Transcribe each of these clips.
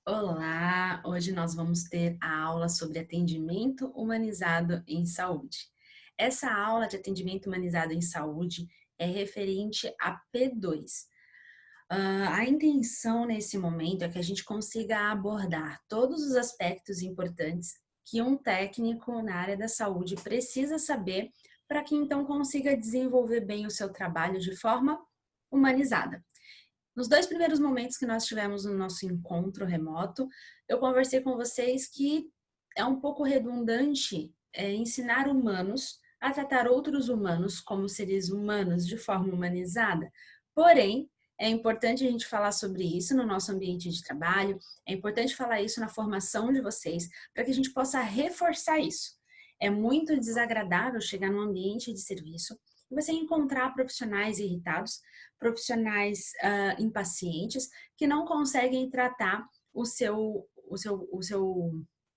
Olá! Hoje nós vamos ter a aula sobre atendimento humanizado em saúde. Essa aula de atendimento humanizado em saúde é referente a P2. A intenção nesse momento é que a gente consiga abordar todos os aspectos importantes que um técnico na área da saúde precisa saber para que então consiga desenvolver bem o seu trabalho de forma humanizada. Nos 2 primeiros momentos que nós tivemos no nosso encontro remoto, eu conversei com vocês que é um pouco redundante ensinar humanos a tratar outros humanos como seres humanos de forma humanizada. Porém, é importante a gente falar sobre isso no nosso ambiente de trabalho, é importante falar isso na formação de vocês, para que a gente possa reforçar isso. É muito desagradável chegar num ambiente de serviço e você encontrar profissionais irritados, profissionais impacientes, que não conseguem tratar o seu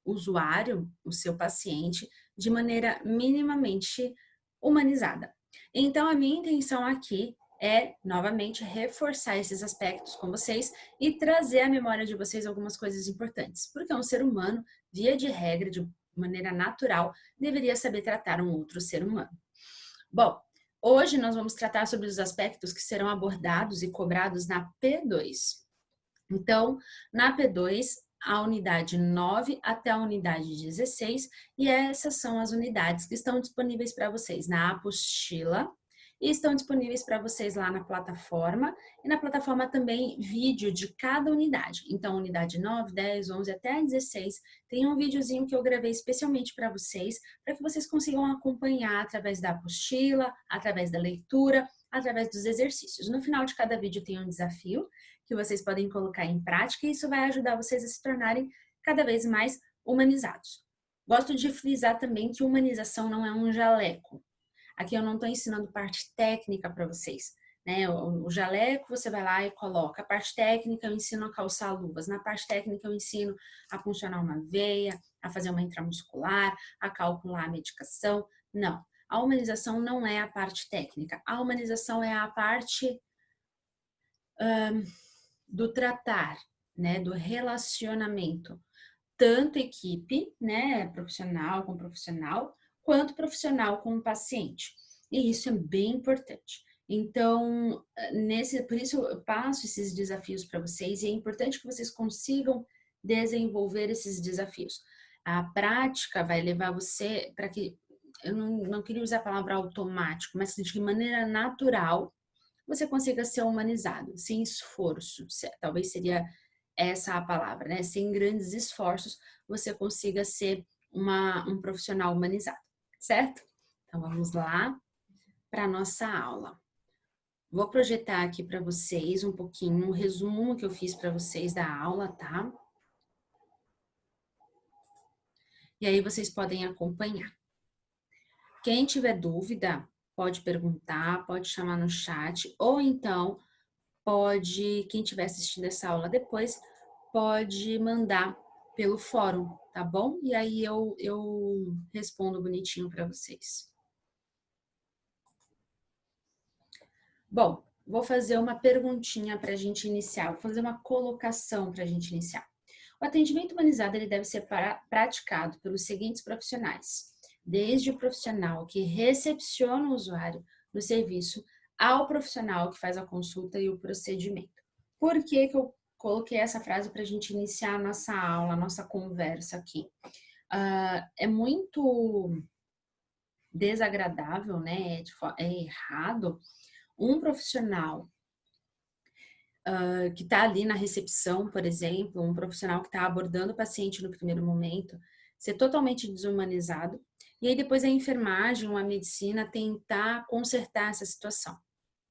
usuário, o seu paciente, de maneira minimamente humanizada. Então, a minha intenção aqui é, novamente, reforçar esses aspectos com vocês e trazer à memória de vocês algumas coisas importantes. Porque um ser humano, via de regra, de maneira natural, deveria saber tratar um outro ser humano. Bom, hoje nós vamos tratar sobre os aspectos que serão abordados e cobrados na P2. Então, na P2, a unidade 9 até a unidade 16, e essas são as unidades que estão disponíveis para vocês na apostila e estão disponíveis para vocês lá na plataforma, e na plataforma também vídeo de cada unidade. Então, unidade 9, 10, 11 até 16, tem um videozinho que eu gravei especialmente para que vocês consigam acompanhar através da apostila, através da leitura, através dos exercícios. No final de cada vídeo tem um desafio que vocês podem colocar em prática e isso vai ajudar vocês a se tornarem cada vez mais humanizados. Gosto de frisar também que humanização não é um jaleco. Aqui eu não estou ensinando parte técnica para vocês, né? O jaleco você vai lá e coloca. A parte técnica eu ensino a calçar luvas. Na parte técnica eu ensino a funcionar uma veia, a fazer uma intramuscular, a calcular a medicação. Não. A humanização não é a parte técnica. A humanização é a parte do tratar, né? Do relacionamento. Tanto equipe, né? Profissional com profissional, quanto profissional com o paciente. E isso é bem importante. Então, por isso eu passo esses desafios para vocês e é importante que vocês consigam desenvolver esses desafios. A prática vai levar você para que, eu não queria usar a palavra automático, mas de maneira natural você consiga ser humanizado, sem esforço, talvez seria essa a palavra, né? Sem grandes esforços, você consiga ser um profissional humanizado, certo? Então, vamos lá para a nossa aula. Vou projetar aqui para vocês um pouquinho, um resumo que eu fiz para vocês da aula, tá? E aí vocês podem acompanhar. Quem tiver dúvida, pode perguntar, pode chamar no chat, ou então quem estiver assistindo essa aula depois, pode mandar pelo fórum, tá bom? E aí eu respondo bonitinho para vocês. Bom, vou fazer uma perguntinha para a gente iniciar, vou fazer uma colocação para a gente iniciar. O atendimento humanizado ele deve ser praticado pelos seguintes profissionais, desde o profissional que recepciona o usuário no serviço ao profissional que faz a consulta e o procedimento. Por que que eu coloquei essa frase para a gente iniciar a nossa aula, a nossa conversa aqui? É muito desagradável, né? É errado um profissional que está ali na recepção, por exemplo, um profissional que está abordando o paciente no primeiro momento, ser totalmente desumanizado, e aí depois a enfermagem ou a medicina tentar consertar essa situação.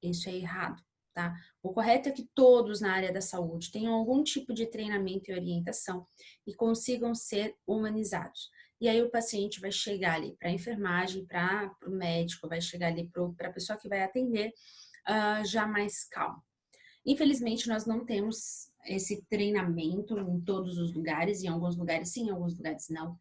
Isso é errado, tá? O correto é que todos na área da saúde tenham algum tipo de treinamento e orientação e consigam ser humanizados. E aí o paciente vai chegar ali para a enfermagem, para o médico, vai chegar ali para a pessoa que vai atender já mais calmo. Infelizmente, nós não temos esse treinamento em todos os lugares, em alguns lugares sim, em alguns lugares não,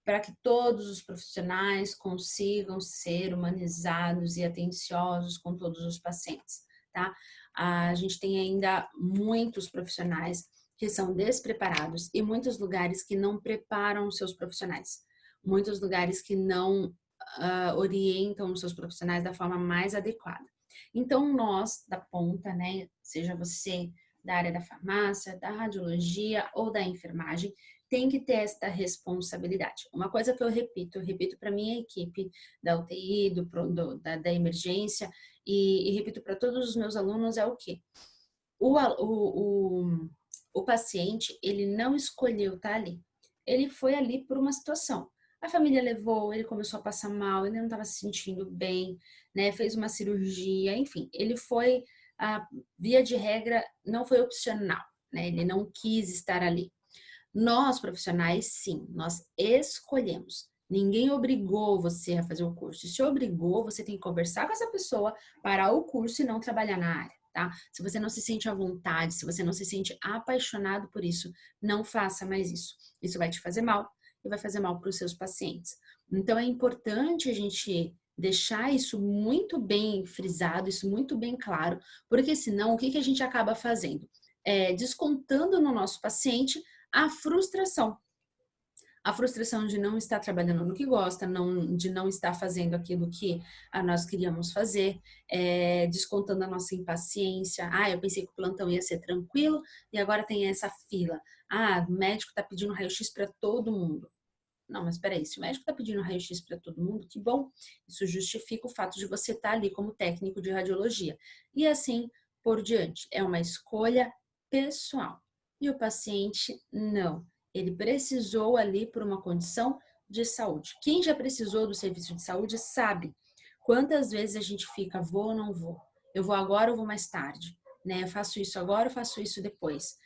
para que todos os profissionais consigam ser humanizados e atenciosos com todos os pacientes, tá? A gente tem ainda muitos profissionais que são despreparados e muitos lugares que não preparam os seus profissionais, muitos lugares que não orientam os seus profissionais da forma mais adequada. Então, nós da ponta, né, seja você da área da farmácia, da radiologia ou da enfermagem, tem que ter esta responsabilidade. Uma coisa que eu repito para minha equipe da UTI, da emergência e repito para todos os meus alunos é o quê? O paciente, ele não escolheu estar ali. Ele foi ali por uma situação. A família levou, ele começou a passar mal, ele não estava se sentindo bem, né? Fez uma cirurgia, enfim. Ele foi, via de regra, não foi opcional, né? Ele não quis estar ali. Nós, profissionais, sim, nós escolhemos. Ninguém obrigou você a fazer o curso. Se obrigou, você tem que conversar com essa pessoa, parar o curso e não trabalhar na área, tá? Se você não se sente à vontade, se você não se sente apaixonado por isso, não faça mais isso. Isso vai te fazer mal e vai fazer mal para os seus pacientes. Então, é importante a gente deixar isso muito bem frisado, isso muito bem claro, porque senão o que a gente acaba fazendo? Descontando no nosso paciente a frustração. A frustração de não estar trabalhando no que gosta, de não estar fazendo aquilo que nós queríamos fazer, descontando a nossa impaciência. Eu pensei que o plantão ia ser tranquilo e agora tem essa fila. O médico está pedindo raio-x para todo mundo. Não, mas peraí, se o médico está pedindo raio-x para todo mundo, que bom. Isso justifica o fato de você estar ali como técnico de radiologia. E assim por diante. É uma escolha pessoal. E o paciente, não. Ele precisou ali por uma condição de saúde. Quem já precisou do serviço de saúde sabe quantas vezes a gente fica, vou ou não vou? Eu vou agora ou vou mais tarde? Né? Eu faço isso agora ou faço isso depois?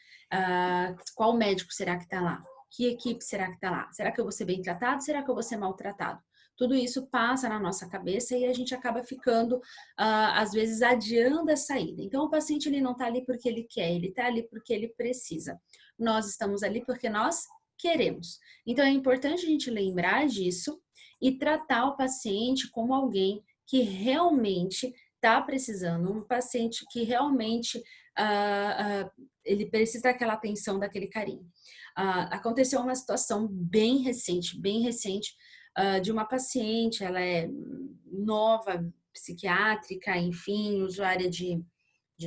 Qual médico será que está lá? Que equipe será que está lá? Será que eu vou ser bem tratado? Será que eu vou ser maltratado? Tudo isso passa na nossa cabeça e a gente acaba ficando, às vezes, adiando a saída. Então, o paciente ele não está ali porque ele quer, ele está ali porque ele precisa. Nós estamos ali porque nós queremos. Então, é importante a gente lembrar disso e tratar o paciente como alguém que realmente está precisando, um paciente que realmente ele precisa daquela atenção, daquele carinho. Aconteceu uma situação bem recente, de uma paciente, ela é nova, psiquiátrica, enfim, usuária de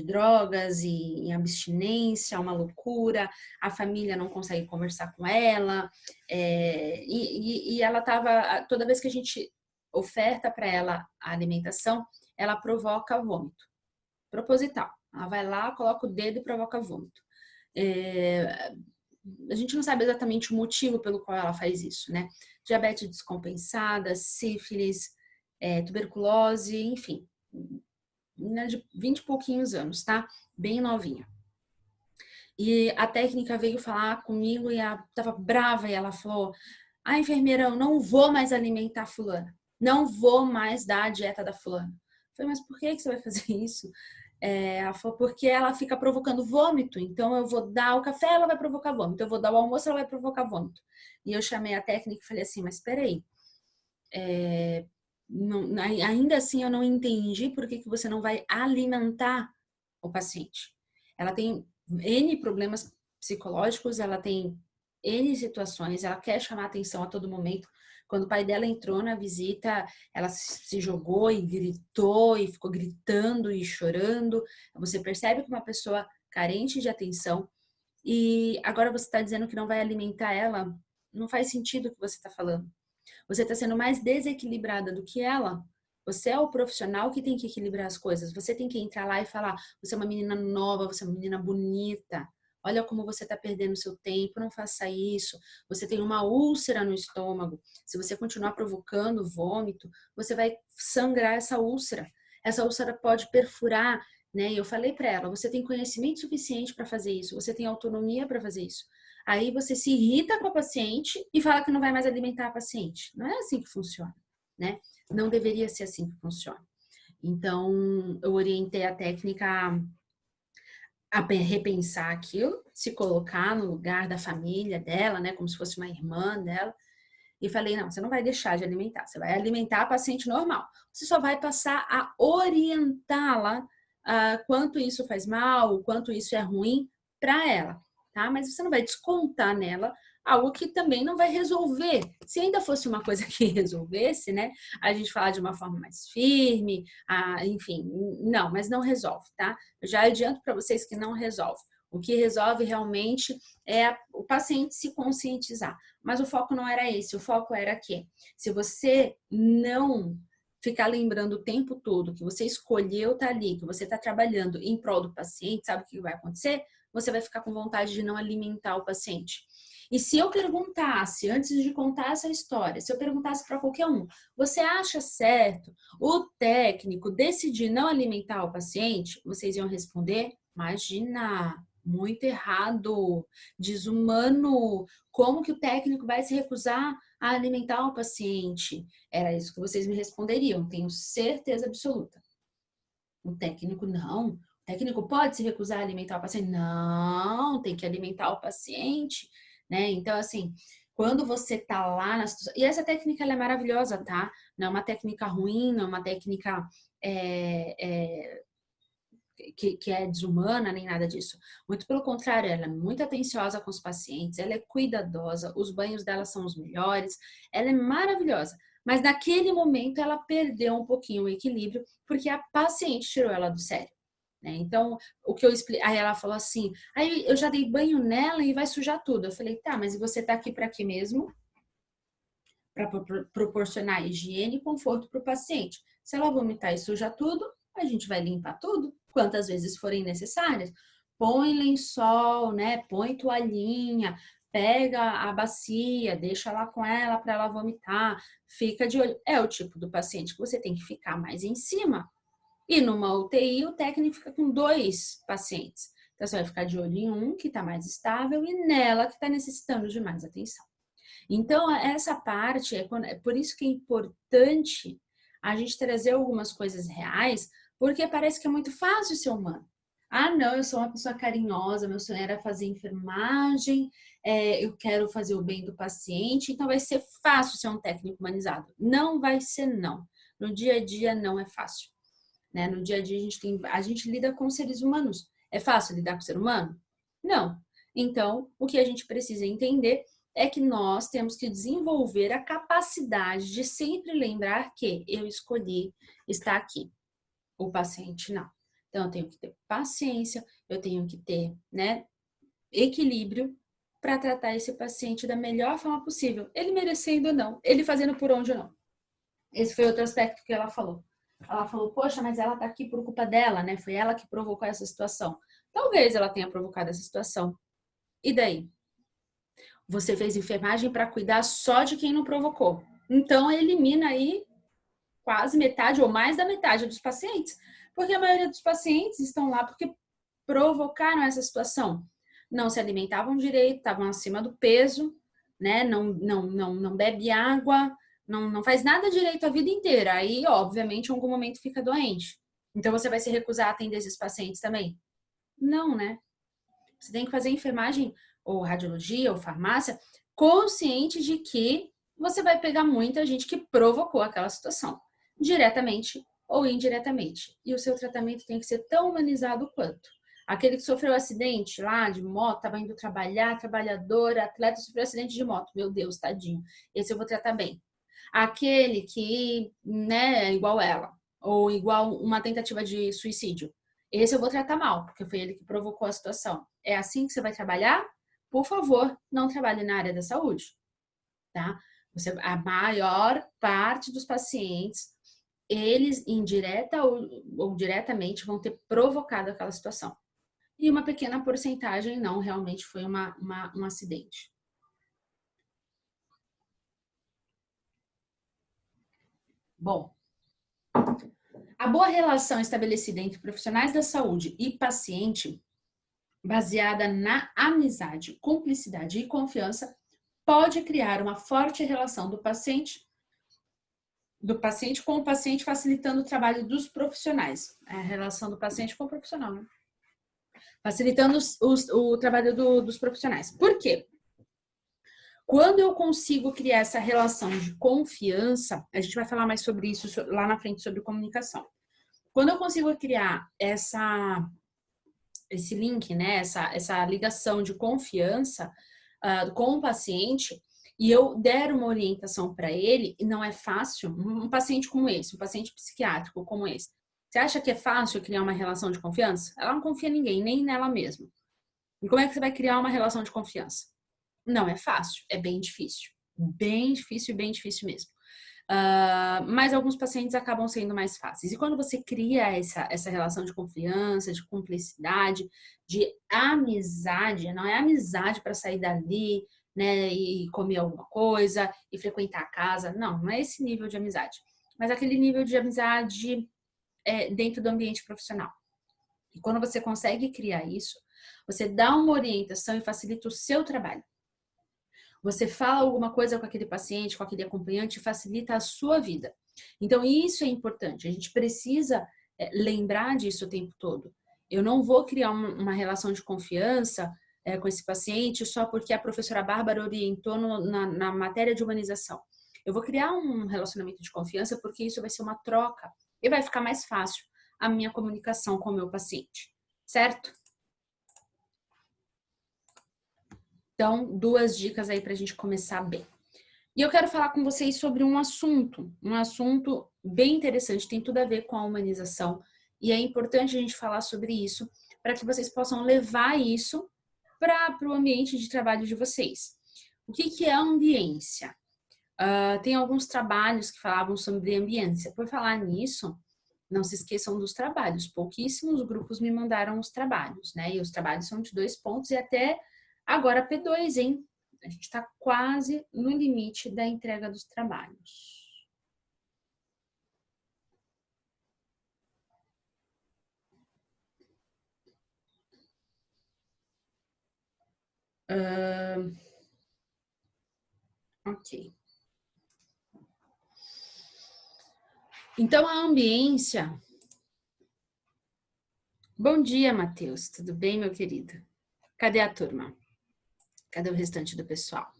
drogas e abstinência, uma loucura, a família não consegue conversar com ela, e ela estava, toda vez que a gente oferta para ela a alimentação, ela provoca vômito, proposital. Ela vai lá, coloca o dedo e provoca vômito. A gente não sabe exatamente o motivo pelo qual ela faz isso, né? Diabetes descompensada, sífilis, tuberculose, enfim, de 20 e pouquinhos anos, tá? Bem novinha. E a técnica veio falar comigo e ela tava brava e ela falou: enfermeira, eu não vou mais alimentar fulana. Não vou mais dar a dieta da fulana. Eu falei, mas por que você vai fazer isso? Ela falou, porque ela fica provocando vômito. Então, eu vou dar o café, ela vai provocar vômito. Eu vou dar o almoço, ela vai provocar vômito. E eu chamei a técnica e falei assim, mas peraí. Ainda assim, eu não entendi por que você não vai alimentar o paciente. Ela tem N problemas psicológicos, ela tem N situações, ela quer chamar atenção a todo momento. Quando o pai dela entrou na visita, ela se jogou e gritou e ficou gritando e chorando. Você percebe que uma pessoa carente de atenção e agora você está dizendo que não vai alimentar ela, não faz sentido o que você está falando. Você está sendo mais desequilibrada do que ela. Você é o profissional que tem que equilibrar as coisas. Você tem que entrar lá e falar: você é uma menina nova, você é uma menina bonita. Olha como você está perdendo seu tempo, não faça isso. Você tem uma úlcera no estômago. Se você continuar provocando vômito, você vai sangrar essa úlcera. Essa úlcera pode perfurar, né? E eu falei para ela: você tem conhecimento suficiente para fazer isso, você tem autonomia para fazer isso. Aí você se irrita com a paciente e fala que não vai mais alimentar a paciente. Não é assim que funciona, né? Não deveria ser assim que funciona. Então, eu orientei a técnica repensar aquilo, se colocar no lugar da família dela, né, como se fosse uma irmã dela, e falei, não, você não vai deixar de alimentar, você vai alimentar a paciente normal. Você só vai passar a orientá-la quanto isso faz mal, o quanto isso é ruim para ela, tá? Mas você não vai descontar nela algo que também não vai resolver. Se ainda fosse uma coisa que resolvesse, né? A gente falar de uma forma mais firme, enfim, não, mas não resolve, tá? Eu já adianto para vocês que não resolve. O que resolve realmente é o paciente se conscientizar. Mas o foco não era esse, o foco era que se você não ficar lembrando o tempo todo que você escolheu estar ali, que você está trabalhando em prol do paciente, sabe o que vai acontecer? Você vai ficar com vontade de não alimentar o paciente. E se eu perguntasse, antes de contar essa história, se eu perguntasse para qualquer um, você acha certo o técnico decidir não alimentar o paciente? Vocês iam responder, imagina, muito errado, desumano, como que o técnico vai se recusar a alimentar o paciente? Era isso que vocês me responderiam, tenho certeza absoluta. O técnico não. O técnico pode se recusar a alimentar o paciente? Não, tem que alimentar o paciente, né? Então, assim, quando você tá lá na situação... E essa técnica, ela é maravilhosa, tá? Não é uma técnica ruim, não é uma técnica que é desumana, nem nada disso. Muito pelo contrário, ela é muito atenciosa com os pacientes, ela é cuidadosa, os banhos dela são os melhores, ela é maravilhosa. Mas naquele momento ela perdeu um pouquinho o equilíbrio, porque a paciente tirou ela do sério. Né? Então, o que eu expliquei, aí ela falou assim, aí eu já dei banho nela e vai sujar tudo. Eu falei, tá, mas você tá aqui para quê mesmo? Para proporcionar higiene e conforto para o paciente. Se ela vomitar e sujar tudo, a gente vai limpar tudo, quantas vezes forem necessárias. Põe lençol, né? Põe toalhinha, pega a bacia, deixa lá com ela para ela vomitar, fica de olho. É o tipo do paciente que você tem que ficar mais em cima. E numa UTI, o técnico fica com 2 pacientes. Então, você vai ficar de olho em um que está mais estável e nela que está necessitando de mais atenção. Então, essa parte, é por isso que é importante a gente trazer algumas coisas reais, porque parece que é muito fácil ser humano. Ah, não, eu sou uma pessoa carinhosa, meu sonho era fazer enfermagem, eu quero fazer o bem do paciente, então vai ser fácil ser um técnico humanizado. Não vai ser, não. No dia a dia não é fácil. Né? No dia a dia a gente lida com seres humanos. É fácil lidar com o ser humano? Não. Então, o que a gente precisa entender é que nós temos que desenvolver a capacidade de sempre lembrar que eu escolhi estar aqui, o paciente não. Então, eu tenho que ter paciência, eu tenho que ter, né, equilíbrio para tratar esse paciente da melhor forma possível, ele merecendo ou não, ele fazendo por onde ou não. Esse foi outro aspecto que ela falou. Ela falou, poxa, mas ela tá aqui por culpa dela, né? Foi ela que provocou essa situação. Talvez ela tenha provocado essa situação. E daí? Você fez enfermagem para cuidar só de quem não provocou. Então, elimina aí quase metade ou mais da metade dos pacientes. Porque a maioria dos pacientes estão lá porque provocaram essa situação. Não se alimentavam direito, estavam acima do peso, né? Não bebe água, não faz nada direito a vida inteira. Aí, obviamente, em algum momento fica doente. Então, você vai se recusar a atender esses pacientes também? Não, né? Você tem que fazer enfermagem, ou radiologia, ou farmácia, consciente de que você vai pegar muita gente que provocou aquela situação, diretamente ou indiretamente. E o seu tratamento tem que ser tão humanizado quanto. Aquele que sofreu acidente lá de moto, estava indo trabalhar, trabalhadora, atleta, sofreu acidente de moto. Meu Deus, tadinho. Esse eu vou tratar bem. Aquele que, né, é igual ela, ou igual uma tentativa de suicídio. Esse eu vou tratar mal, porque foi ele que provocou a situação. É assim que você vai trabalhar? Por favor, não trabalhe na área da saúde, tá? A maior parte dos pacientes, eles indireta ou diretamente vão ter provocado aquela situação. E uma pequena porcentagem não, realmente foi um acidente. Bom, a boa relação estabelecida entre profissionais da saúde e paciente, baseada na amizade, cumplicidade e confiança, pode criar uma forte relação do paciente com o paciente, facilitando o trabalho dos profissionais. É a relação do paciente com o profissional, né? Facilitando o trabalho dos profissionais. Por quê? Quando eu consigo criar essa relação de confiança, a gente vai falar mais sobre isso lá na frente, sobre comunicação. Quando eu consigo criar esse link, né, essa ligação de confiança com o paciente, e eu der uma orientação para ele, e não é fácil, um paciente como esse, um paciente psiquiátrico como esse, você acha que é fácil criar uma relação de confiança? Ela não confia em ninguém, nem nela mesma. E como é que você vai criar uma relação de confiança? Não é fácil, é bem difícil. Bem difícil mesmo. Mas alguns pacientes acabam sendo mais fáceis. E quando você cria essa relação de confiança, de cumplicidade, de amizade, não é amizade para sair dali, né, e comer alguma coisa e frequentar a casa. Não, não é esse nível de amizade. Mas aquele nível de amizade dentro do ambiente profissional. E quando você consegue criar isso, você dá uma orientação e facilita o seu trabalho. Você fala alguma coisa com aquele paciente, com aquele acompanhante, facilita a sua vida. Então, isso é importante. A gente precisa lembrar disso o tempo todo. Eu não vou criar uma relação de confiança com esse paciente só porque a professora Bárbara orientou na matéria de humanização. Eu vou criar um relacionamento de confiança porque isso vai ser uma troca e vai ficar mais fácil a minha comunicação com o meu paciente, certo? Então, 2 dicas aí para a gente começar bem. E eu quero falar com vocês sobre um assunto bem interessante, tem tudo a ver com a humanização, e é importante a gente falar sobre isso para que vocês possam levar isso para o ambiente de trabalho de vocês. O que é ambiência? Tem alguns trabalhos que falavam sobre ambiência. Por falar nisso, não se esqueçam dos trabalhos. Pouquíssimos grupos me mandaram os trabalhos, né? E os trabalhos são de 2 pontos e até agora P2, hein? A gente está quase no limite da entrega dos trabalhos. Ok. Então, a ambiência... Bom dia, Matheus. Tudo bem, meu querido? Cadê a turma? Cadê o restante do pessoal?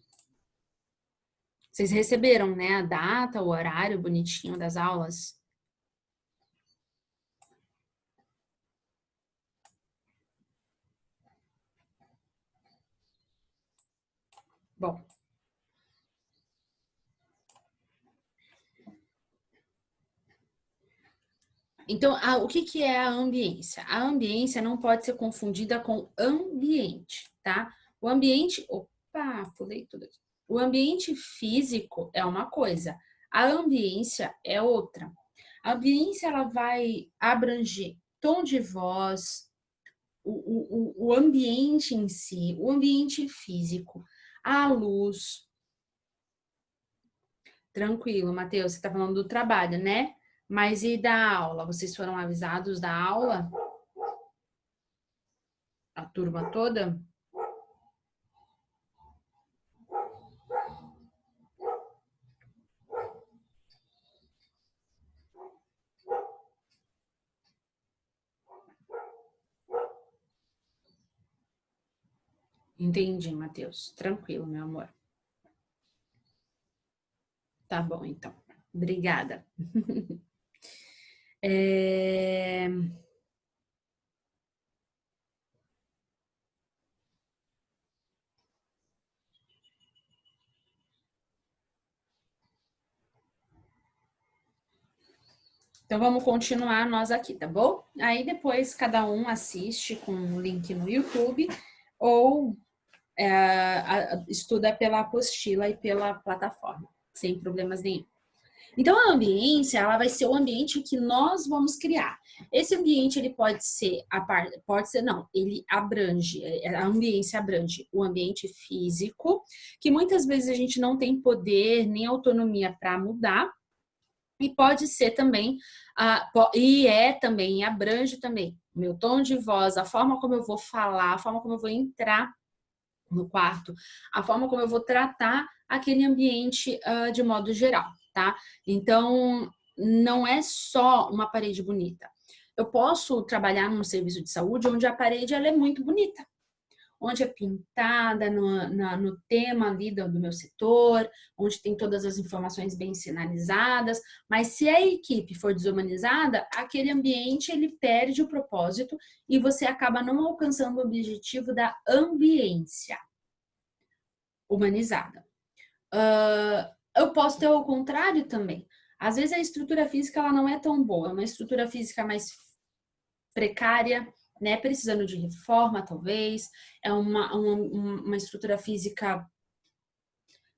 Vocês receberam, né, a data, o horário bonitinho das aulas? Bom. Então, o que é a ambiência? A ambiência não pode ser confundida com ambiente, tá? O ambiente... Opa, pulei tudo aqui. O ambiente físico é uma coisa, a ambiência é outra. A ambiência, ela vai abranger tom de voz, o ambiente em si, o ambiente físico, a luz. Tranquilo, Matheus, você está falando do trabalho, né? Mas e da aula? Vocês foram avisados da aula? A turma toda? Entendi, Matheus. Tranquilo, meu amor. Tá bom, então. Obrigada. Então, vamos continuar nós aqui, tá bom? Aí, depois, cada um assiste com um link no YouTube ou estuda pela apostila e pela plataforma, sem problemas nenhum. Então, a ambiência, ela vai ser o ambiente que nós vamos criar. Esse ambiente, ele pode ser, não, ele abrange, a ambiência abrange o ambiente físico, que muitas vezes a gente não tem poder nem autonomia para mudar, e pode ser também, abrange também o meu tom de voz, a forma como eu vou falar, a forma como eu vou entrar no quarto, a forma como eu vou tratar aquele ambiente de modo geral, tá? Então, não é só uma parede bonita. eu posso trabalhar num serviço de saúde onde a parede ela é muito bonita, onde é pintada no tema ali do meu setor, onde tem todas as informações bem sinalizadas, mas se a equipe for desumanizada, aquele ambiente ele perde o propósito e você acaba não alcançando o objetivo da ambiência humanizada. Eu posso ter o contrário também. Às vezes a estrutura física ela não é tão boa, é uma estrutura física mais precária, né? Precisando de reforma, talvez. É uma estrutura física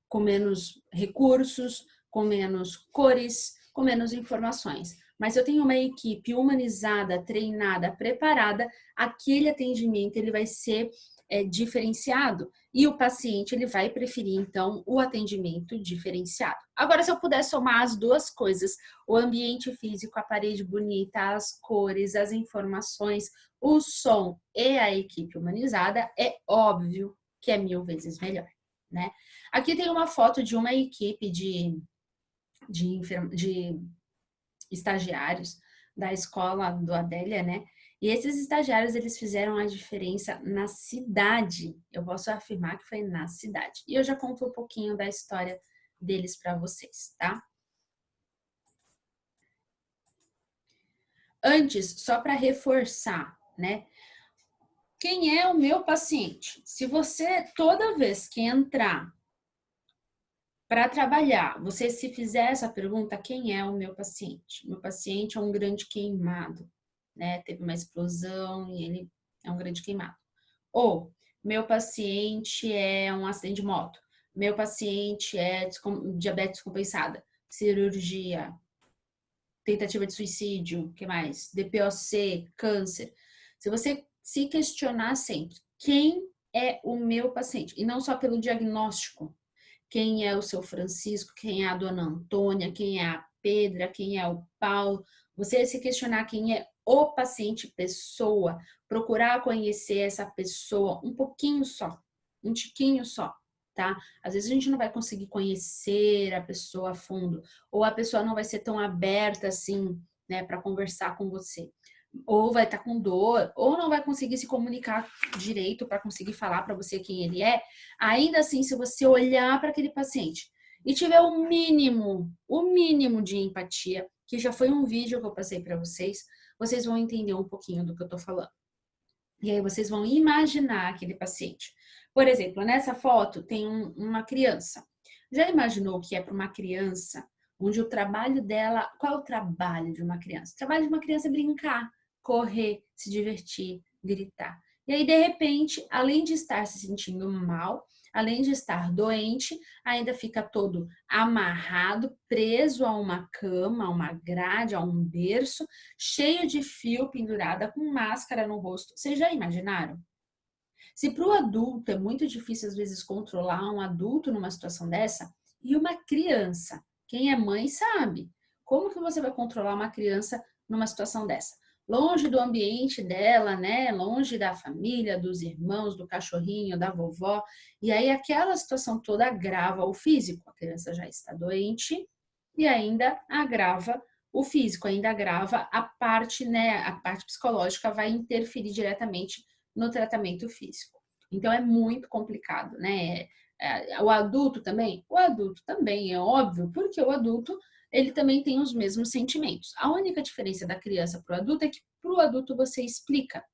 com menos recursos, com menos cores, com menos informações. Mas eu tenho uma equipe humanizada, treinada, preparada, aquele atendimento ele vai ser diferenciado e o paciente ele vai preferir então o atendimento diferenciado. Agora, se eu puder somar as duas coisas, o ambiente físico, a parede bonita, as cores, as informações, o som e a equipe humanizada, é óbvio que é 1000 vezes melhor, né? Aqui tem uma foto de uma equipe de estagiários da escola do Adélia, né? E esses estagiários, eles fizeram a diferença na cidade. Eu posso afirmar que foi na cidade. E eu já conto um pouquinho da história deles para vocês, tá? Antes, só para reforçar, né? Quem é o meu paciente? Se você, toda vez que entrar para trabalhar, você se fizer essa pergunta, quem é o meu paciente? Meu paciente é um grande queimado, né? Teve uma explosão e ele é um grande queimado. Ou, meu paciente é um acidente de moto. Meu paciente é diabetes compensada, cirurgia, tentativa de suicídio, o que mais? DPOC, câncer. Se você se questionar sempre, quem é o meu paciente? E não só pelo diagnóstico, quem é o seu Francisco, quem é a dona Antônia, quem é a Pedra, quem é o Paulo. Você se questionar quem é o paciente pessoa, procurar conhecer essa pessoa um pouquinho só, um tiquinho só, tá? Às vezes a gente não vai conseguir conhecer a pessoa a fundo, ou a pessoa não vai ser tão aberta assim, né, para conversar com você. Ou vai estar com dor, ou não vai conseguir se comunicar direito para conseguir falar para você quem ele é. Ainda assim, se você olhar para aquele paciente e tiver o mínimo de empatia, que já foi um vídeo que eu passei para vocês, vocês vão entender um pouquinho do que eu estou falando. E aí vocês vão imaginar aquele paciente. Por exemplo, nessa foto tem uma criança. Já imaginou o que é para uma criança, onde o trabalho dela... Qual é o trabalho de uma criança? O trabalho de uma criança é brincar, correr, se divertir, gritar. E aí, de repente, além de estar se sentindo mal, além de estar doente, ainda fica todo amarrado, preso a uma cama, a uma grade, a um berço, cheio de fio pendurada, com máscara no rosto. Vocês já imaginaram? Se para o adulto é muito difícil, às vezes, controlar um adulto numa situação dessa, e uma criança? Quem é mãe sabe. Como que você vai controlar uma criança numa situação dessa? Longe do ambiente dela, né? Longe da família, dos irmãos, do cachorrinho, da vovó. E aí aquela situação toda agrava o físico. A criança já está doente e ainda agrava o físico, ainda agrava a parte, né? A parte psicológica vai interferir diretamente no tratamento físico. Então é muito complicado, né? O adulto também? O adulto também, é óbvio, porque o adulto ele também tem os mesmos sentimentos. A única diferença da criança para o adulto é que para o adulto você explica.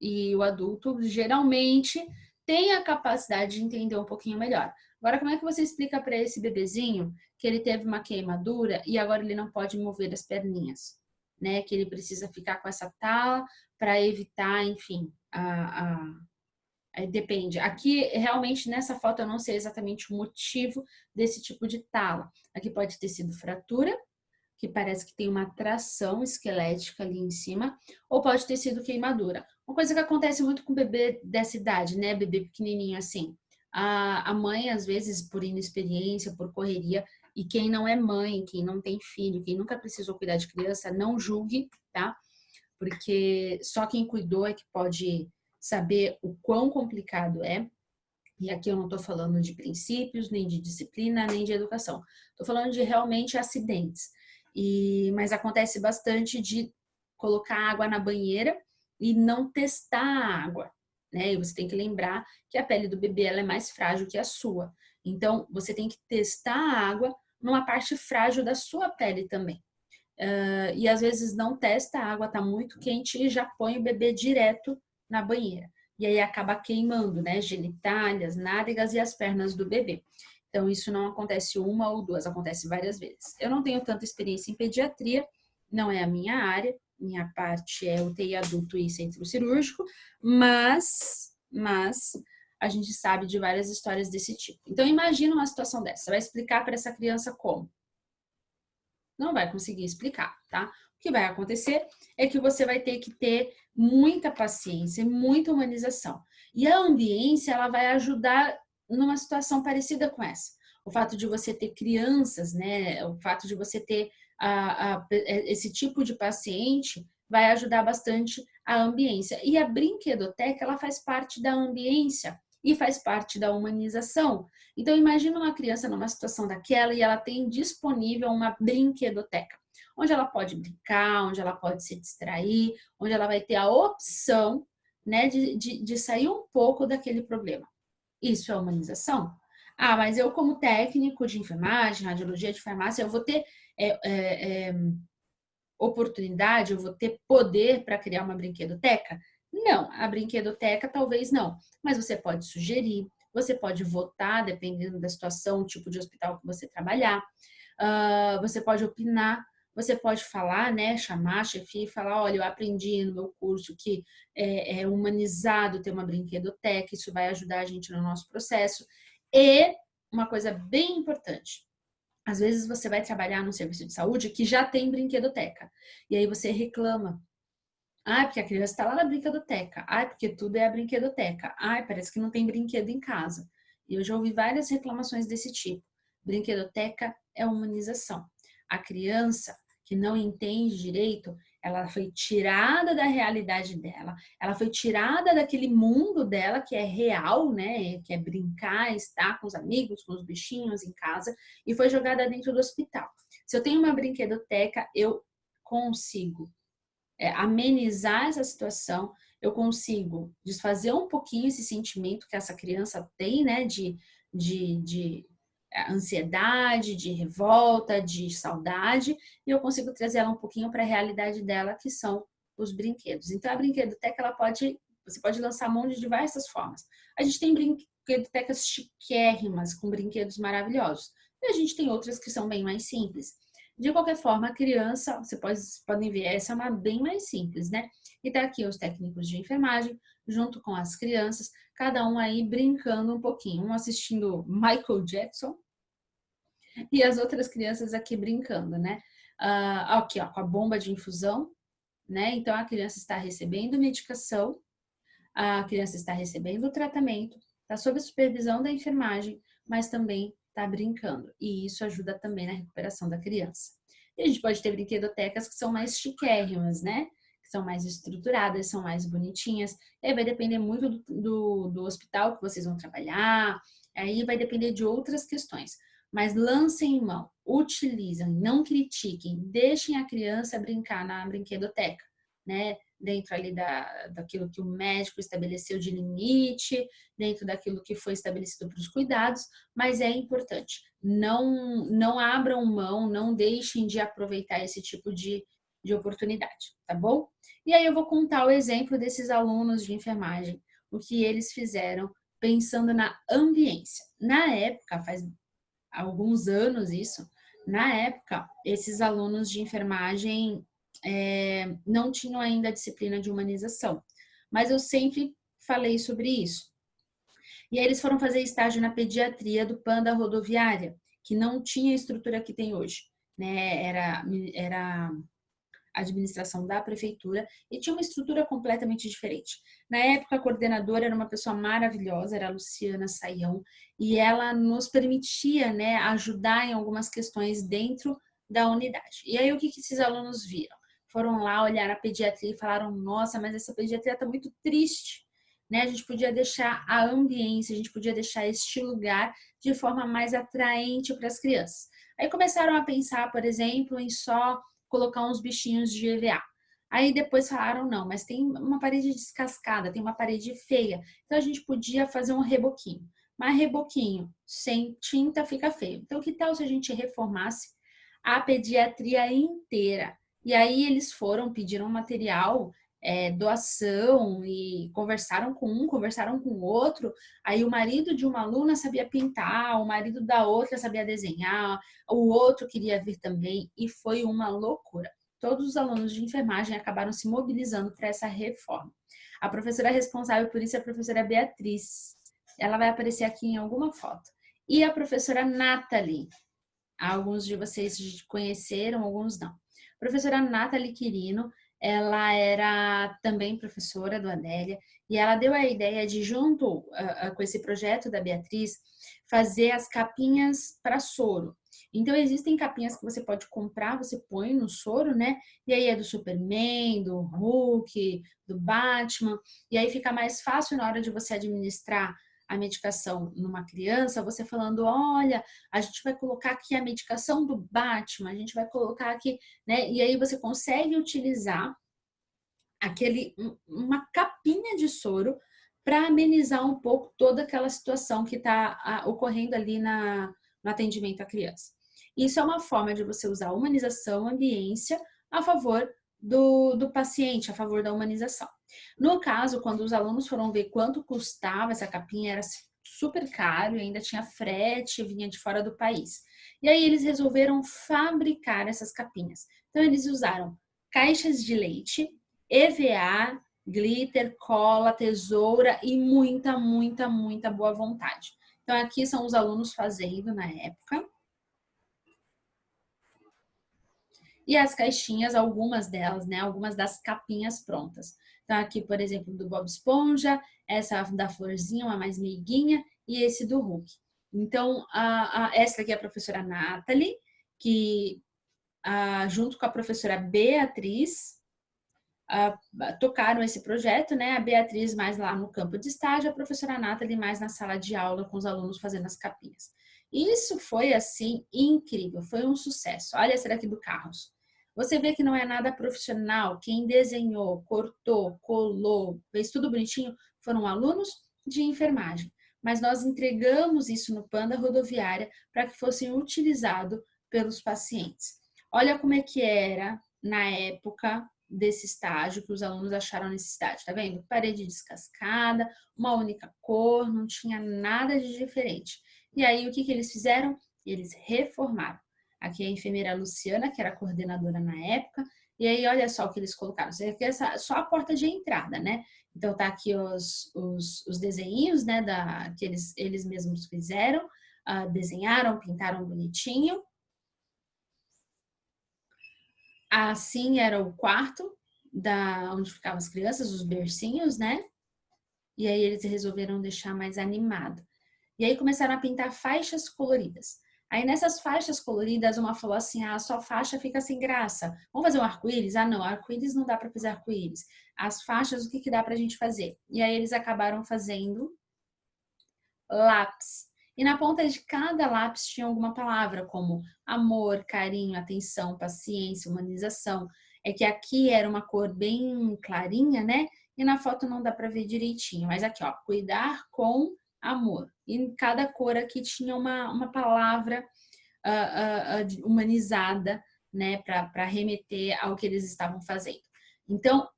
E o adulto geralmente tem a capacidade de entender um pouquinho melhor. Agora, como é que você explica para esse bebezinho que ele teve uma queimadura e agora ele não pode mover as perninhas? Né? Que ele precisa ficar com essa tala para evitar, enfim, depende. Aqui, realmente, nessa foto, eu não sei exatamente o motivo desse tipo de tala. Aqui pode ter sido fratura, que parece que tem uma tração esquelética ali em cima, ou pode ter sido queimadura. Uma coisa que acontece muito com bebê dessa idade, né? Bebê pequenininho assim. A mãe, às vezes, por inexperiência, por correria, e quem não é mãe, quem não tem filho, quem nunca precisou cuidar de criança, não julgue, tá? Porque só quem cuidou é que pode saber o quão complicado é. E aqui eu não estou falando de princípios, nem de disciplina, nem de educação. Estou falando de realmente acidentes. Mas acontece bastante de colocar água na banheira e não testar a água, né? E você tem que lembrar que a pele do bebê ela é mais frágil que a sua. Então, você tem que testar a água numa parte frágil da sua pele também. E às vezes não testa, a água está muito quente e já põe o bebê direto na banheira. E aí acaba queimando, né? Genitálias, nádegas e as pernas do bebê. Então, isso não acontece uma ou duas, acontece várias vezes. Eu não tenho tanta experiência em pediatria, não é a minha área, minha parte é UTI adulto e centro cirúrgico, mas a gente sabe de várias histórias desse tipo. Então, imagina uma situação dessa. Você vai explicar para essa criança como? Não vai conseguir explicar, tá? O que vai acontecer é que você vai ter que ter muita paciência, muita humanização. E a ambiência, ela vai ajudar numa situação parecida com essa. O fato de você ter crianças, né? O fato de você ter esse tipo de paciente vai ajudar bastante a ambiência. E a brinquedoteca, ela faz parte da ambiência e faz parte da humanização. Então, imagina uma criança numa situação daquela e ela tem disponível uma brinquedoteca, onde ela pode brincar, onde ela pode se distrair, onde ela vai ter a opção, né, de sair um pouco daquele problema. Isso é humanização? Ah, mas eu, como técnico de enfermagem, radiologia de farmácia, eu vou ter oportunidade, eu vou ter poder para criar uma brinquedoteca? Não, a brinquedoteca talvez não, mas você pode sugerir, você pode votar, dependendo da situação, o tipo de hospital que você trabalhar, você pode opinar, você pode falar, né, chamar a chefia e falar, olha, eu aprendi no meu curso que é humanizado ter uma brinquedoteca, isso vai ajudar a gente no nosso processo. E uma coisa bem importante, às vezes você vai trabalhar num serviço de saúde que já tem brinquedoteca. E aí você reclama. Ah, porque a criança está lá na brinquedoteca. Ah, porque tudo é a brinquedoteca. Ah, parece que não tem brinquedo em casa. E eu já ouvi várias reclamações desse tipo. Brinquedoteca é humanização. A criança que não entende direito, ela foi tirada da realidade dela, ela foi tirada daquele mundo dela que é real, né? Que é brincar, estar com os amigos, com os bichinhos em casa, e foi jogada dentro do hospital. Se eu tenho uma brinquedoteca, eu consigo amenizar essa situação, eu consigo desfazer um pouquinho esse sentimento que essa criança tem, né, de ansiedade, de revolta, de saudade, e eu consigo trazer ela um pouquinho para a realidade dela, que são os brinquedos. Então, a brinquedoteca, você pode lançar mão de diversas formas. A gente tem brinquedotecas chiquérrimas, com brinquedos maravilhosos, e a gente tem outras que são bem mais simples. De qualquer forma, a criança, vocês podem ver, essa é uma bem mais simples, né? E tá aqui os técnicos de enfermagem, junto com as crianças, cada um aí brincando um pouquinho, um assistindo Michael Jackson e as outras crianças aqui brincando, né? Aqui, ó, com a bomba de infusão, né? Então, a criança está recebendo medicação, a criança está recebendo o tratamento, está sob a supervisão da enfermagem, mas também está brincando. E isso ajuda também na recuperação da criança. E a gente pode ter brinquedotecas que são mais chiquérrimas, né? Que são mais estruturadas, são mais bonitinhas. E aí vai depender muito do hospital que vocês vão trabalhar, aí vai depender de outras questões. Mas lancem em mão, utilizem, não critiquem, deixem a criança brincar na brinquedoteca, né? Dentro ali daquilo que o médico estabeleceu de limite, dentro daquilo que foi estabelecido para os cuidados, mas é importante. Não abram mão, não deixem de aproveitar esse tipo de oportunidade, tá bom? E aí eu vou contar o exemplo desses alunos de enfermagem, o que eles fizeram pensando na ambiência. Na época, faz alguns anos isso, na época, esses alunos de enfermagem não tinham ainda a disciplina de humanização, mas eu sempre falei sobre isso. E aí eles foram fazer estágio na pediatria do PAN da rodoviária, que não tinha a estrutura que tem hoje, né? Era a administração da prefeitura e tinha uma estrutura completamente diferente. Na época, a coordenadora era uma pessoa maravilhosa, era a Luciana Saião, e ela nos permitia, né, ajudar em algumas questões dentro da unidade. E aí, o que esses alunos viram? Foram lá olhar a pediatria e falaram, nossa, mas essa pediatria está muito triste, né? A gente podia deixar a ambiência, a gente podia deixar este lugar de forma mais atraente para as crianças. Aí começaram a pensar, por exemplo, em só colocar uns bichinhos de EVA. Aí depois falaram, não, mas tem uma parede descascada, tem uma parede feia. Então a gente podia fazer um reboquinho. Mas reboquinho sem tinta fica feio. Então que tal se a gente reformasse a pediatria inteira? E aí eles foram, pediram material, doação e conversaram com um, conversaram com o outro. Aí o marido de uma aluna sabia pintar, o marido da outra sabia desenhar, o outro queria vir também e foi uma loucura. Todos os alunos de enfermagem acabaram se mobilizando para essa reforma. A professora responsável por isso é a professora Beatriz. Ela vai aparecer aqui em alguma foto. E a professora Nathalie. Alguns de vocês conheceram, alguns não. A professora Nathalie Quirino, ela era também professora do Adélia e ela deu a ideia de, junto com esse projeto da Beatriz, fazer as capinhas para soro. Então, existem capinhas que você pode comprar, você põe no soro, né? E aí é do Superman, do Hulk, do Batman. E aí fica mais fácil na hora de você administrar a medicação numa criança, você falando, olha, a gente vai colocar aqui a medicação do Batman, a gente vai colocar aqui, né? E aí você consegue utilizar uma capinha de soro para amenizar um pouco toda aquela situação que está ocorrendo ali no atendimento à criança. Isso é uma forma de você usar a humanização, a ambiência a favor do paciente, a favor da humanização. No caso, quando os alunos foram ver quanto custava essa capinha, era super caro e ainda tinha frete, vinha de fora do país. E aí eles resolveram fabricar essas capinhas. Então eles usaram caixas de leite, EVA, glitter, cola, tesoura e muita, muita, muita boa vontade. Então aqui são os alunos fazendo na época. E as caixinhas, algumas delas, né? Algumas das capinhas prontas. Então, aqui, por exemplo, do Bob Esponja, essa da Florzinha, uma mais meiguinha, e esse do Hulk. Então, essa aqui é a professora Nathalie, que junto com a professora Beatriz, tocaram esse projeto, né? A Beatriz mais lá no campo de estágio, a professora Nathalie mais na sala de aula com os alunos fazendo as capinhas. Isso foi, assim, incrível, foi um sucesso. Olha essa daqui do Carros. Você vê que não é nada profissional, quem desenhou, cortou, colou, fez tudo bonitinho, foram alunos de enfermagem. Mas nós entregamos isso no Panda Rodoviária para que fosse utilizado pelos pacientes. Olha como é que era na época desse estágio, que os alunos acharam nesse estágio, tá vendo? Parede descascada, uma única cor, não tinha nada de diferente. E aí, o que eles fizeram? Eles reformaram. Aqui é a enfermeira Luciana, que era coordenadora na época, e aí olha só o que eles colocaram. Isso aqui é só a porta de entrada, né? Então tá aqui os desenhinhos, né, que eles mesmos fizeram, desenharam, pintaram bonitinho. Assim era o quarto onde ficavam as crianças, os bercinhos, né? E aí eles resolveram deixar mais animado. E aí começaram a pintar faixas coloridas. Aí nessas faixas coloridas, uma falou assim: ah, só faixa fica sem graça. Vamos fazer um arco-íris? Ah, não, arco-íris não dá para fazer arco-íris. As faixas, o que dá para a gente fazer? E aí eles acabaram fazendo lápis. E na ponta de cada lápis tinha alguma palavra, como amor, carinho, atenção, paciência, humanização. É que aqui era uma cor bem clarinha, né? E na foto não dá para ver direitinho. Mas aqui, ó, cuidar com amor. E em cada cor aqui tinha uma palavra humanizada, né? Para remeter ao que eles estavam fazendo. Então,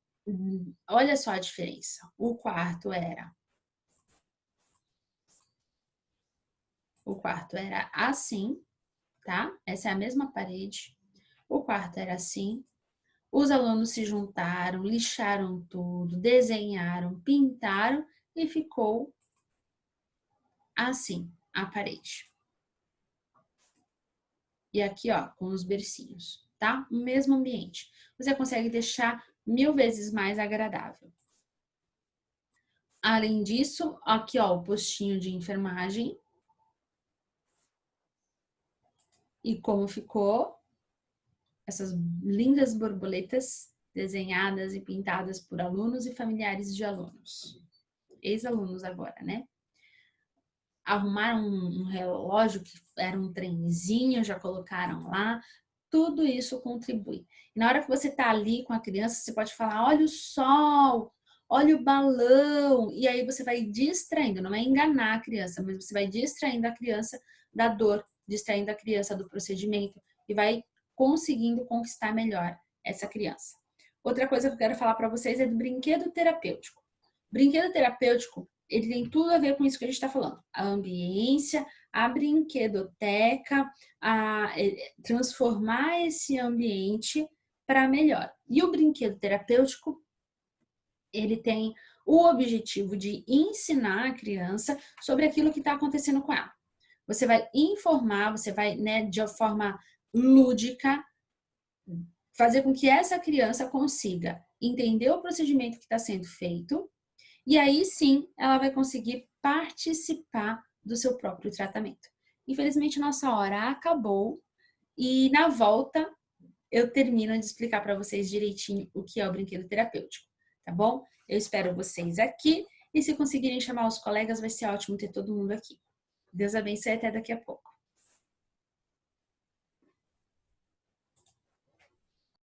olha só a diferença. O quarto era assim, tá? Essa é a mesma parede. O quarto era assim. Os alunos se juntaram, lixaram tudo, desenharam, pintaram e ficou assim a parede. E aqui, ó, com os bercinhos, tá? O mesmo ambiente. Você consegue deixar 1000 vezes mais agradável. Além disso, aqui, ó, o postinho de enfermagem. E como ficou essas lindas borboletas desenhadas e pintadas por alunos e familiares de alunos. Ex-alunos agora, né? Arrumaram um relógio que era um trenzinho, já colocaram lá. tudo isso contribui. E na hora que você está ali com a criança, você pode falar, olha o sol, olha o balão, e aí você vai distraindo, não é enganar a criança, mas você vai distraindo a criança da dor, distraindo a criança do procedimento e vai conseguindo conquistar melhor essa criança. Outra coisa que eu quero falar para vocês é do brinquedo terapêutico. Brinquedo terapêutico, ele tem tudo a ver com isso que a gente está falando. A ambiência, a brinquedoteca, transformar esse ambiente para melhor. E o brinquedo terapêutico, ele tem o objetivo de ensinar a criança sobre aquilo que está acontecendo com ela. Você vai informar, você vai, né, de uma forma lúdica, fazer com que essa criança consiga entender o procedimento que está sendo feito e aí sim ela vai conseguir participar do seu próprio tratamento. Infelizmente, nossa hora acabou e na volta eu termino de explicar para vocês direitinho o que é o brinquedo terapêutico, tá bom? Eu espero vocês aqui e se conseguirem chamar os colegas vai ser ótimo ter todo mundo aqui. Deus abençoe e até daqui a pouco.